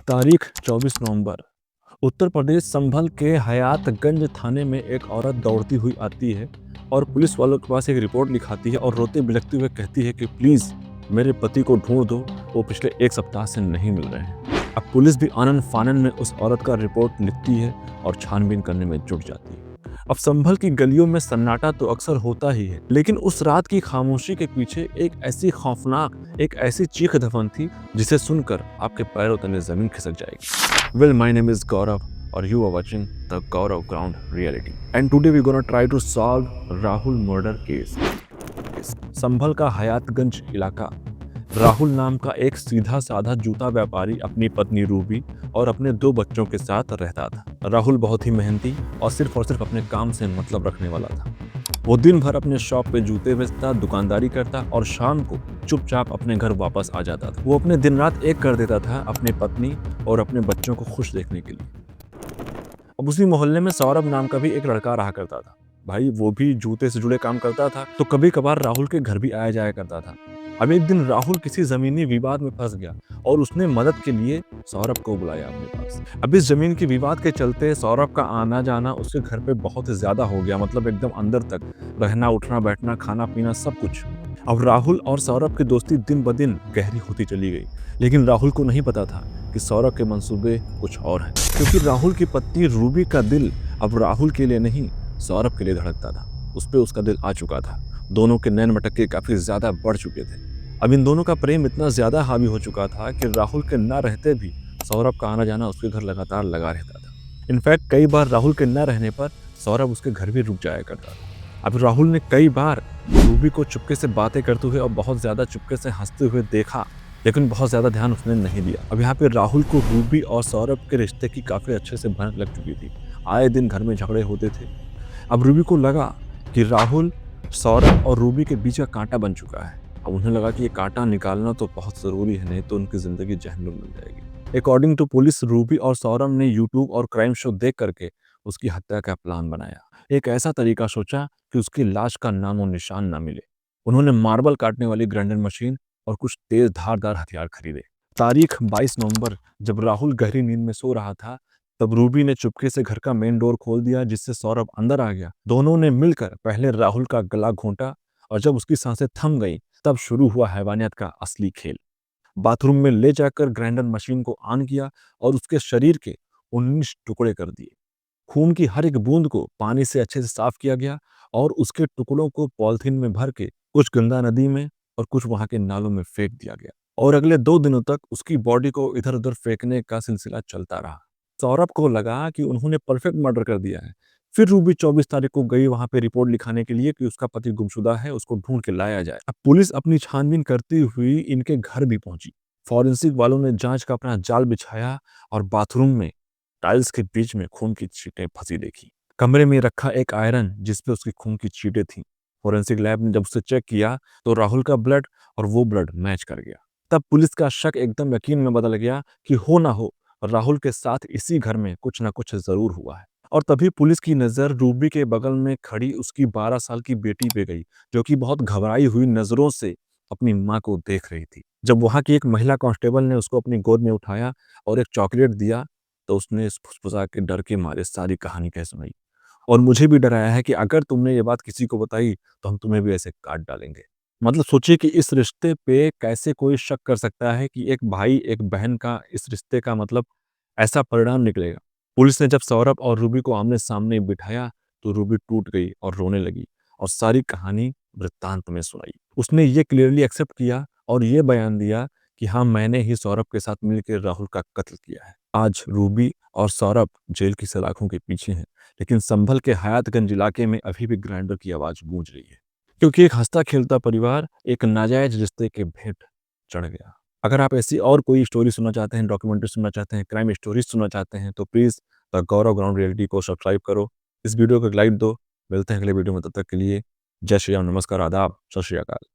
तारीख 24 नवंबर। उत्तर प्रदेश संभल के हयातगंज थाने में एक औरत दौड़ती हुई आती है और पुलिस वालों के पास एक रिपोर्ट लिखाती है और रोते बिलखते हुए कहती है कि प्लीज़ मेरे पति को ढूंढ दो, वो पिछले एक सप्ताह से नहीं मिल रहे हैं। अब पुलिस भी आनन फानन में उस औरत का रिपोर्ट लिखती है और छानबीन करने में जुट जाती है। अब संभल की गलियों में सन्नाटा तो अक्सर होता ही है, लेकिन उस रात की खामोशी के पीछे एक ऐसी खौफनाक, एक ऐसी चीख दफन थी जिसे सुनकर आपके पैरों तले जमीन खिसक जाएगी। Well, my name is Gaurav, or you are watching the Gaurav Ground Reality. And today we're gonna try to solve Rahul murder case. संभल का हयातगंज इलाका। राहुल नाम का एक सीधा साधा जूता व्यापारी अपनी पत्नी रूबी और अपने 2 बच्चों के साथ रहता था। राहुल बहुत ही मेहनती और सिर्फ अपने काम से मतलब रखने वाला था। वो दिन भर अपने शॉप पे जूते बेचता, दुकानदारी करता और शाम को चुपचाप अपने घर वापस आ जाता था। वो अपने दिन रात एक कर देता था अपनी पत्नी और अपने बच्चों को खुश देखने के लिए। अब उसी मोहल्ले में सौरभ नाम का भी एक लड़का रहा करता था। भाई वो भी जूते से जुड़े काम करता था, तो कभी कभार राहुल के घर भी आया जाया करता था। अब एक दिन राहुल किसी जमीनी विवाद में फंस गया और उसने मदद के लिए सौरभ को बुलाया अपने पास। अब इस जमीन के विवाद के चलते सौरभ का आना जाना उसके घर पे बहुत ज्यादा हो गया, मतलब एकदम अंदर तक, रहना उठना बैठना खाना पीना सब कुछ। अब राहुल और सौरभ की दोस्ती दिन ब दिन गहरी होती चली गई, लेकिन राहुल को नहीं पता था कि सौरभ के मंसूबे कुछ और हैं, क्योंकि राहुल की पत्नी रूबी का दिल अब राहुल के लिए नहीं सौरभ के लिए धड़कता था। उस पे उसका दिल आ चुका था। दोनों के नैन मटक्के काफी ज्यादा बढ़ चुके थे। अब इन दोनों का प्रेम इतना ज्यादा हावी हो चुका था कि राहुल के न रहते भी सौरभ का आना जाना उसके घर लगातार लगा रहता था। इनफैक्ट कई बार राहुल के न रहने पर सौरभ उसके घर भी रुक जाया करता था। अब राहुल ने कई बार रूबी को चुपके से बातें करते हुए और बहुत ज्यादा चुपके से हंसते हुए देखा, लेकिन बहुत ज्यादा ध्यान उसने नहीं दिया। अब यहाँ पे राहुल को रूबी और सौरभ के रिश्ते की काफी अच्छे से भनक लग चुकी थी। आए दिन घर में झगड़े होते थे। अब रूबी को लगा कि राहुल सौरभ और रूबी के बीच का कांटा बन चुका है। अब उन्हें लगा कि ये कांटा निकालना तो बहुत जरूरी है, नहीं तो उनकी जिंदगी जहन्नुम बन जाएगी। अकॉर्डिंग टू पुलिस, रूबी और सौरभ ने यूट्यूब और क्राइम शो देख करके उसकी हत्या का प्लान बनाया। एक ऐसा तरीका सोचा कि उसकी लाश का नामो निशान ना मिले। उन्होंने मार्बल काटने वाली ग्राइंडर मशीन और कुछ तेज धारदार हथियार खरीदे। तारीख 22 नवंबर, जब राहुल गहरी नींद में सो रहा था, तब रूबी ने चुपके से घर का मेन डोर खोल दिया, जिससे सौरभ अंदर आ गया। दोनों ने मिलकर पहले राहुल का गला घोंटा और जब उसकी सांसें थम गई तब शुरू हुआ हैवानियत का असली खेल। बाथरूम में ले जाकर ग्राइंडर मशीन को ऑन किया और उसके शरीर के 19 टुकड़े कर दिए। खून की हर एक बूंद को पानी से अच्छे से साफ किया गया और उसके टुकड़ों को पॉलिथीन में भर के कुछ गंगा नदी में और कुछ वहां के नालों में फेंक दिया गया। और अगले 2 दिनों तक उसकी बॉडी को इधर उधर फेंकने का सिलसिला चलता रहा। सौरभ को लगा कि उन्होंने परफेक्ट मर्डर कर दिया है। फिर रूबी 24 तारीख को गई वहां पे रिपोर्ट लिखाने के लिए कि उसका पति गुमशुदा है, उसको ढूंढ के लाया जाए। अब पुलिस अपनी छानबीन करती हुई इनके घर भी पहुंची। फॉरेंसिक वालों ने जांच का अपना जाल बिछाया और बाथरूम में टाइल्स के बीच में खून की छींटें फंसी देखी। कमरे में रखा एक आयरन जिसपे उसकी खून की छींटें थीं। फोरेंसिक लैब ने जब उसे चेक किया तो राहुल का ब्लड और वो ब्लड मैच कर गया। तब पुलिस का शक एकदम यकीन में बदल गया कि हो ना हो राहुल के साथ इसी घर में कुछ ना कुछ जरूर हुआ है। और तभी पुलिस की नजर रूबी के बगल में खड़ी उसकी 12 साल की बेटी पे गई, जो कि बहुत घबराई हुई नजरों से अपनी माँ को देख रही थी। जब वहां की एक महिला कांस्टेबल ने उसको अपनी गोद में उठाया और एक चॉकलेट दिया, तो उसने फुसफुसा के डर के मारे सारी कहानी कह सुनाई और मुझे भी डराया है कि अगर तुमने ये बात किसी को बताई तो हम तुम्हें भी ऐसे काट डालेंगे। मतलब सोचिए कि इस रिश्ते पे कैसे कोई शक कर सकता है कि एक भाई एक बहन का इस रिश्ते का मतलब ऐसा परिणाम निकलेगा। पुलिस ने जब सौरभ और रूबी को आमने सामने बिठाया तो रूबी टूट गई और रोने लगी और सारी कहानी वृत्तांत में सुनाई। उसने ये क्लियरली एक्सेप्ट किया और ये बयान दिया कि हाँ, मैंने ही सौरभ के साथ मिलकर राहुल का कत्ल किया है। आज रूबी और सौरभ जेल की सलाखों के पीछे हैं, लेकिन संभल के हयातगंज इलाके में अभी भी ग्राइंडर की आवाज गूंज रही है, क्योंकि एक हंसता खेलता परिवार एक नाजायज रिश्ते के भेंट चढ़ गया। अगर आप ऐसी और कोई स्टोरी सुनना चाहते हैं, डॉक्यूमेंट्री सुनना चाहते हैं, क्राइम स्टोरीज सुनना चाहते हैं, तो please the Gaurav ground reality को सब्सक्राइब करो। इस वीडियो को एक लाइक दो। मिलते हैं अगले वीडियो में, तब तक के लिए जय श्री राम, नमस्कार, आदाब, सत श्री अकाल।